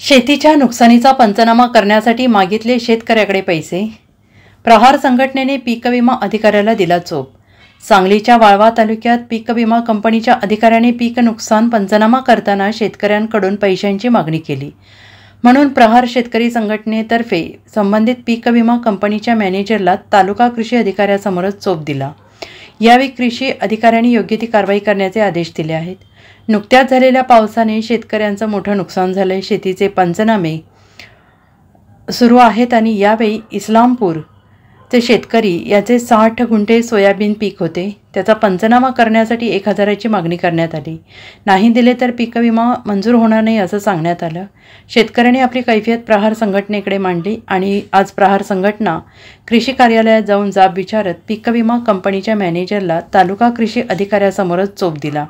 शेतीच्या नुकसानीचा पंचनामा करण्यासाठी मागितले शेतकऱ्याकडे पैसे. प्रहार संघटनेने पीक विमा अधिकाऱ्याला दिला चोप. सांगलीच्या वाळवा तालुक्यात पीक विमा कंपनीच्या अधिकाऱ्याने पीक नुकसान पंचनामा करताना शेतकऱ्यांकडून पैशांची मागणी केली. म्हणून प्रहार शेतकरी संघटनेतर्फे संबंधित पीक विमा कंपनीच्या मॅनेजरला तालुका कृषी अधिकाऱ्यासमोरच चोप दिला. यावेळी कृषी अधिकाऱ्यांनी योग्य ती कारवाई करण्याचे आदेश दिले आहेत. नुकत्याच झालेल्या पावसाने शेतकऱ्यांचं मोठं नुकसान झालंय. शेतीचे पंचनामे सुरू आहेत आणि यावेळी इस्लामपूरचे शेतकरी याचे 60 गुंठे सोयाबीन पीक होते. त्याचा पंचनामा करण्यासाठी 1000ची मागणी करण्यात आली. नाही दिले तर पीक विमा मंजूर होणार नाही असं सांगण्यात आलं. शेतकऱ्यांनी आपली कैफियत प्रहार संघटनेकडे मांडली आणि आज प्रहार संघटना कृषी कार्यालयात जाऊन जाब विचारत पीक विमा कंपनीच्या मॅनेजरला तालुका कृषी अधिकाऱ्यासमोरच चोप दिला.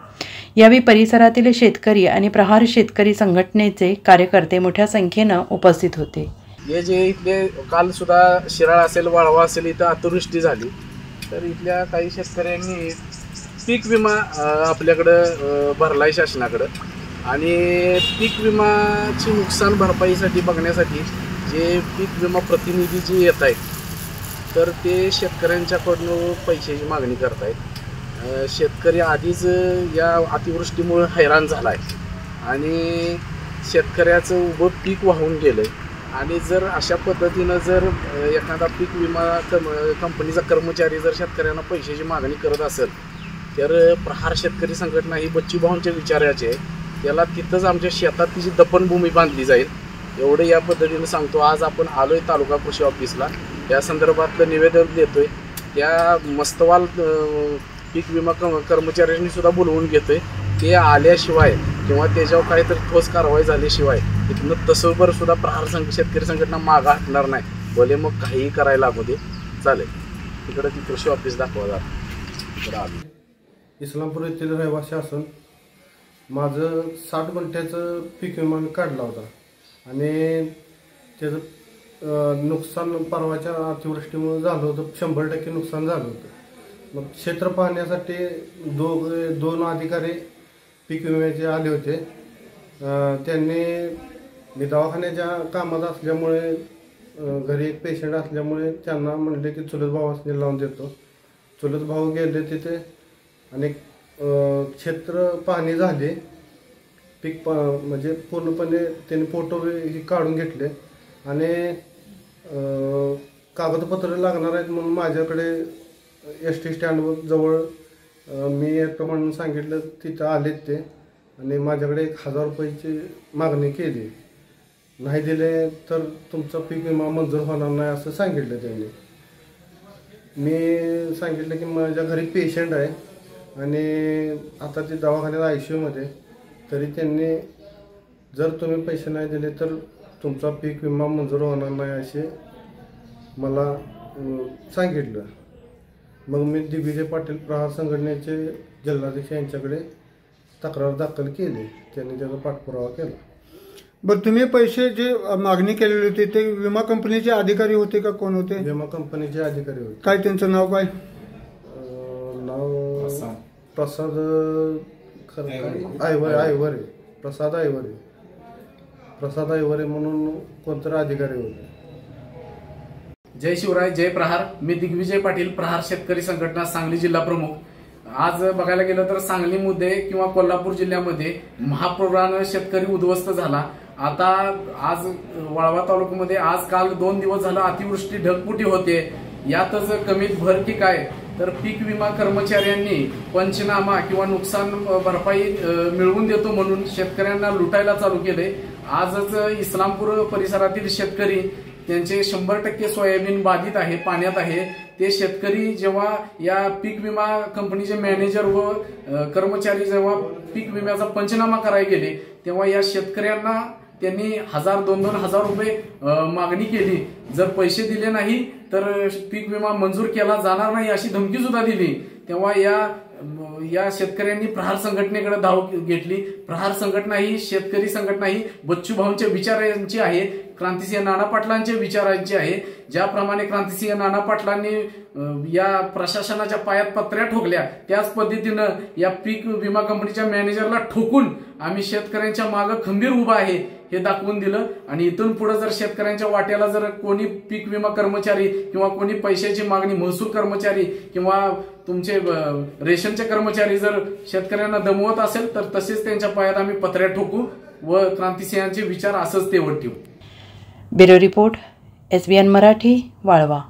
यावेळी परिसरातील शेतकरी आणि प्रहार शेतकरी संघटनेचे कार्यकर्ते मोठ्या संख्येनं उपस्थित होते. हे जे इथले काल सुद्धा शिराळ असेल, वाळवा असेल, इथं अतिवृष्टी झाली तर इथल्या काही शेतकऱ्यांनी पीक विमा आपल्याकडं भरलाय शासनाकडं आणि पीक विमाची नुकसान भरपाईसाठी बघण्यासाठी जे पीक विमा प्रतिनिधी जे येत आहेत तर ते शेतकऱ्यांच्याकडून पैशाची मागणी करत आहेत. शेतकरी आधीच या अतिवृष्टीमुळे हैराण झाला आहे आणि शेतकऱ्याचं उभं पीक वाहून गेलं आहे आणि जर अशा पद्धतीनं जर एखादा पीक विमा कंपनीचा कर्मचारी जर शेतकऱ्यांना पैशाची मागणी करत असेल तर प्रहार शेतकरी संघटना ही बच्चूभाऊंच्या विचाराची आहे. त्याला तिथंच आमच्या शेतात तिची दफनभूमी बांधली जाईल एवढं या पद्धतीनं सांगतो. आज आपण आलोय तालुका कृषी ऑफिसला, या संदर्भातलं निवेदन देतोय. त्या मस्तवाल पीक विमा कर्मचाऱ्यांनी सुद्धा बोलवून घेतोय. ते आल्याशिवाय किंवा त्याच्यावर काहीतरी ठोस कारवाई झाल्याशिवाय इथनं तसंभर सुद्धा प्रहार शेतकरी संघटना मागं हटणार नाही. भले मग काहीही करायला लागू दे, चालेल. तिकडं ती कृषी ऑफिस दाखवा जात. तिकडं आम्ही इस्लामपूर येथील रहिवासी असून माझं 60 गुंठ्याचं पीक विमा मी काढला होता आणि त्याचं नुकसान परवाच्या अतिवृष्टीमुळे झालं होतं. 100% नुकसान झालं होतं. मग क्षेत्र पाहण्यासाठी दोन अधिकारी पीक विम्याचे आले होते. त्यांनी मी दवाखान्याच्या कामात असल्यामुळे घरी एक पेशंट असल्यामुळे त्यांना म्हणले की चुलत भावासने लावून देतो. चुलत भाऊ गेले तिथे आणि क्षेत्र पाहणी झाली. पीक म्हणजे पूर्णपणे त्यांनी फोटो काढून घेतले आणि कागदपत्र लागणार आहेत म्हणून माझ्याकडे ST स्टँडवर जवळ मी येतो म्हणून सांगितलं. तिथं आलेत ते आणि माझ्याकडे 1000 रुपयाची मागणी केली. नाही दिले तर तुमचा पीक विमा मंजूर होणार नाही असं सांगितलं त्यांनी. मी सांगितलं की माझ्या घरी पेशंट आहे आणि आता ते दवाखान्यात ICUमध्ये, तरी त्यांनी जर तुम्ही पैसे नाही दिले तर तुमचा पीक विमा मंजूर होणार नाही असे मला सांगितलं. मग मी दिग्विजय पाटील प्रहार संघटनेचे जिल्हाध्यक्ष यांच्याकडे तक्रार दाखल केली. त्यांनी त्याचा पाठपुरावा केला. बरं, तुम्ही पैसे जे मागणी केलेली होती ते विमा कंपनीचे अधिकारी होते का कोण होते? विमा कंपनीचे अधिकारी होते. काय त्यांचं नाव काय? नाव प्रसाद आयवरे. प्रसाद आयवरे म्हणून कोणतरी अधिकारी होते. जय शिवराय, जय प्रहार. मी दिग्विजय पाटील, प्रहार शेतकरी संघटना, सांगली जिल्हा प्रमुख. आज बघायला गेलं तर सांगलीमध्ये किंवा कोल्हापूर जिल्ह्यामध्ये महापुरानं शेतकरी उद्ध्वस्त झाला. आता आज वाळवा तालुक्यामध्ये आज काल 2 दिवस झाला अतिवृष्टी ढगफुटी होते. यातच कमीत भर की काय तर पीक विमा कर्मचाऱ्यांनी पंचनामा किंवा नुकसान भरपाई मिळवून देतो म्हणून शेतकऱ्यांना लुटायला चालू केले. आजच इस्लामपूर परिसरातील शेतकरी त्यांचे 100% सोयाबीन बाधित आहे, पाण्यात आहे. ते शेतकरी जेव्हा या पीक विमा कंपनीचे मॅनेजर व कर्मचारी जेव्हा पीक विम्याचा पंचनामा करायला गेले तेव्हा या शेतकऱ्यांना त्यांनी 1000-2,000 रुपये मागणी केली. जर पैसे दिले नाही तर पीक विमा मंजूर केला जाणार नाही अशी धमकी सुद्धा दिली. तेव्हा या शेतकऱ्यांनी प्रहार संघटनेकडे धाव घेतली. प्रहार संघटना ही शेतकरी संघटना ही बच्चूभाऊंच्या विचारांची आहे, क्रांतिसिंह नाना पाटलांच्या विचारांची आहे. ज्याप्रमाणे क्रांतिसिंह नाना पाटलांनी या प्रशासनाच्या पायात पत्र्या ठोकल्या त्याच पद्धतीनं या पीक विमा कंपनीच्या मॅनेजरला ठोकून आम्ही शेतकऱ्यांच्या मागे खंबीर उभा आहे. हे दाखवून दिलं आणि इथून पुढे जर शेतकऱ्यांच्या वाट्याला जर कोणी पीक विमा कर्मचारी किंवा कोणी पैशाची मागणी महसूल कर्मचारी किंवा तुमचे रेशनचे कर्मचारी जर शेतकऱ्यांना दमवत असेल तर तसेच त्यांच्या पायात आम्ही पत्र्या ठोकू व क्रांतिसिंहांचे विचार असंच तेवढ ठेवू. Bureau report, SBN Marathi, Walwa.